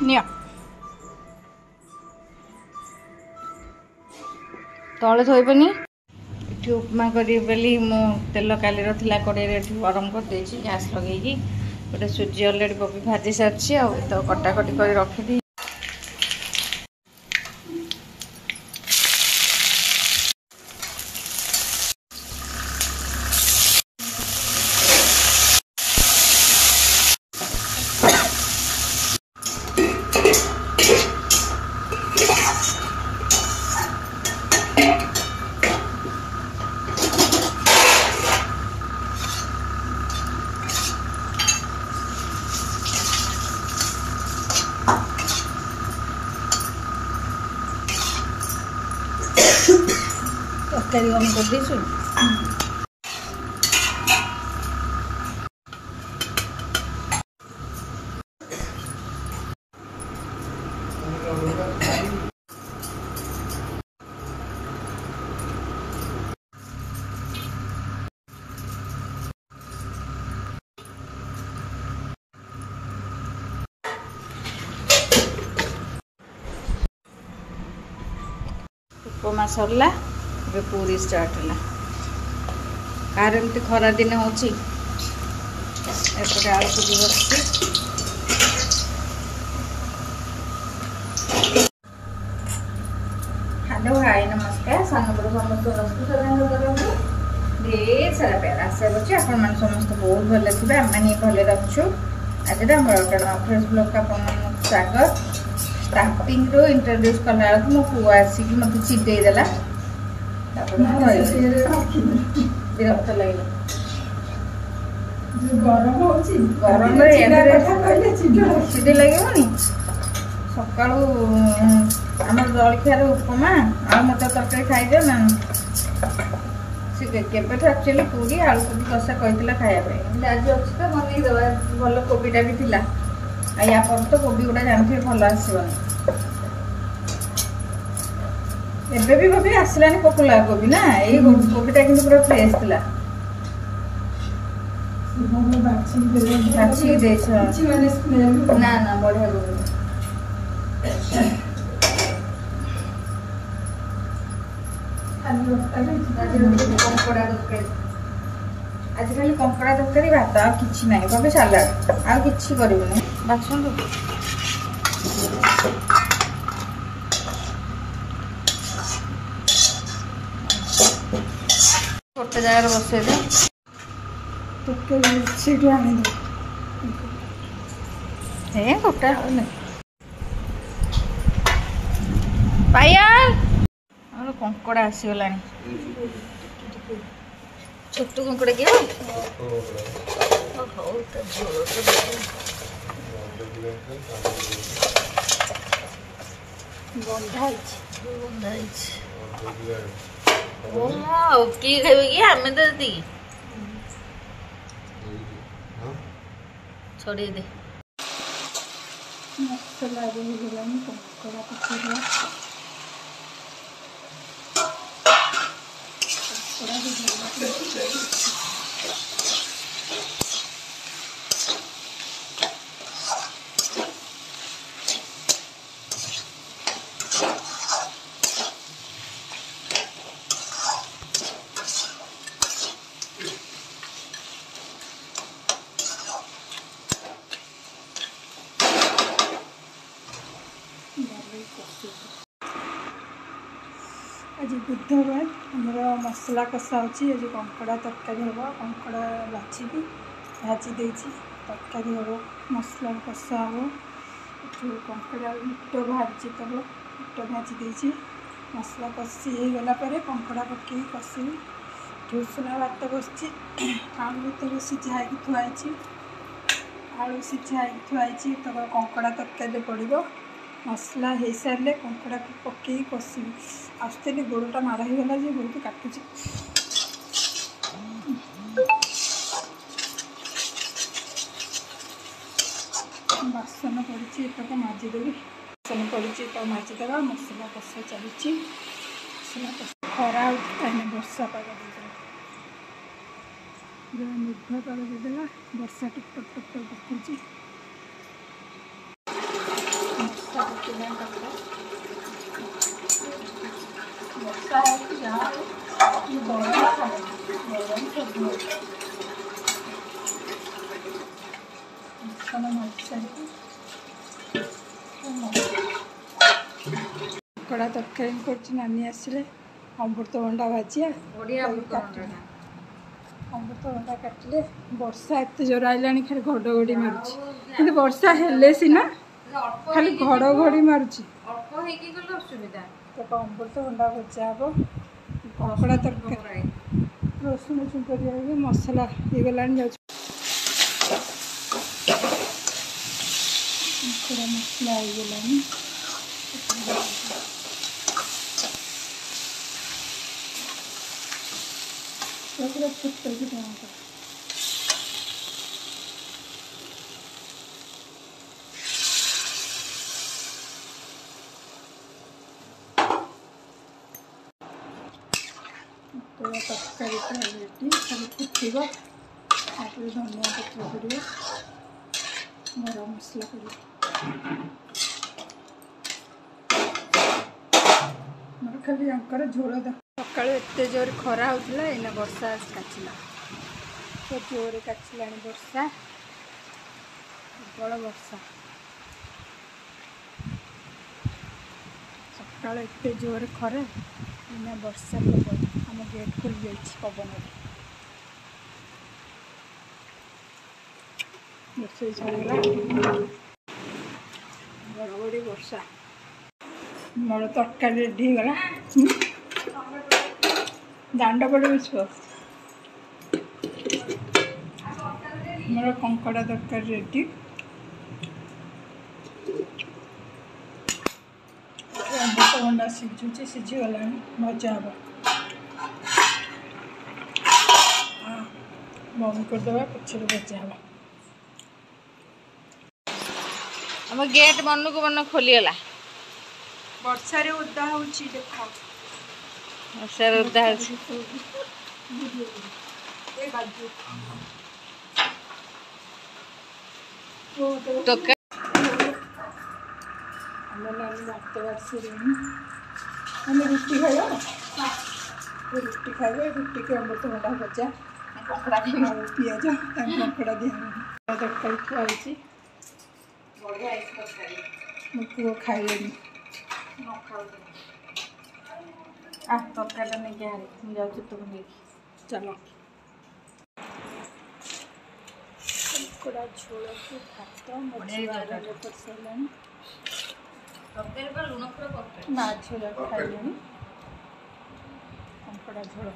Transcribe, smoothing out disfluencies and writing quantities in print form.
निया तले थोबनी ये उपमा करी बोली मो तेल काली रहा कड़े गरम कर देछि गैस लगे गोटे सुजी अलरेडी बबी भाजी सारी तो कटाकटी कर रखी तरकारी गरम कर देछु उपमा सरला पूरी स्टार्ट है कार एमती खरा दिन होपटे आलू पूरी बस हेलो हाय नमस्कार सानपुर समस्त ढेर सारा प्यार आशा कर समस्त बहुत भल थे आम भले रखु आज फ्रेश ब्लॉग का स्वागत स्टार्टिंग रो इंट्रोड्यूस कला मो पुआ आसिक मत चिडेदेला विरक्त लगे गरम चिड़ी लगे सका आम जलखियार उपमा आ मटर तरकारी खाई ना केबेठू एक्चुअली पूरी आलू कोबी कषा कहला खायापे आज अच्छी तो बनई दवा भल कोबीटा भी थिला या पर तो कोबी गुड़ा जानते भल आसबनी एबे भी भाभी आसलानी पकुला कोबी ना ये कोबीटा किंतु पूरा फ्रेश थिला बाछी देछ ना ना बढ़िया कोबी आजिकल कंकड़ा तरकारी भात आ कि ना भाभी सालाड आ कि कर बाछुन गोटे जगार बसई दे गोटा पायल आम कंकड़ा आसीगला छोट कंकड़ा कि किए खाइबे कि आमे तो दी छोड़ी दे मसला कंकड़ा पकड़ा आज बुधवार आमर मसला कषा होची आज कंकड़ा तरकारी हम कंकड़ा भाजी तरकारी हम मसला कषा हम कंकड़ा इट भाजी तब इट भाजी मसला कषी हो गला कंकड़ा पकई कषी ठुसुना भात बस आलू भर सीझा थुआई आलू सीझा थुआई तब कंकड़ा तरकारी पड़ो मसला हो सारे कंकड़ा को पकई कषी आसली गोड़टा माड़ होगा बहुत काटुची बासन पड़ी को माजिदेवी बासन पड़ी तो माजिदे मसला कषा चली मसला कषा खरा वर्षा पाग मेघ पाग देदेला वर्षा टप टप टप टप पकड़ी फुटिला कपड़ा वर्षा है जहाँ गरम सब कड़ा तरकारी कर नानी आसिले अमृतभंडा भाजिया अमृतभंडा काटिले वर्षा एत जोर आइलानी खाली घड़घड़ी मारुची कि वर्षा हेले सीना खाली घड़घड़ी मारुची तो अमृतभंडा भजा हम कपड़ा तरकारी रसुण छुंक दिया मसला ହେଇଗଲାଣି ଯାଉଛି मसला ହେଇଗଲାଣି पूरा छुट्टा की टमाटर पूरा तरकारी रेडी खाली फुटब तापर धनिया पत्र पड़े गरम मसला पड़े मोर खाली अंकर झोल द सकाल एत जोर खरा होता एना वर्षा काचिला तो जोर काचिला वर्षा प्रबल वर्षा सकाल एत जोर खरा एना वर्षा प्रबल आम गेट खोल जाइए पवन रोषे छाड़ा घड़घड़ी वर्षा मोर तरकारी रेडी गला दांड पड़े मोर कंकड़ा तरकारी रेडी अमृतभंडा सीझुची सीझीगला भजा हम बंद करदे पचर भजा हम हम गेट मन को मन खोलीगला वर्षा रे उदा होची देख वर्षा उदा टोका रुटी खाइब रुटी खाइबे रुटी के अमृतभंडा भजा कपड़ा पिज कपड़ा दिया तरकारी खुआई मो पुओ खाइले तरकारी नहीं जाऊँ तो नहीं चलो कड़ा झोल को भात कर सारे माछ खाइले कंकड़ा झोल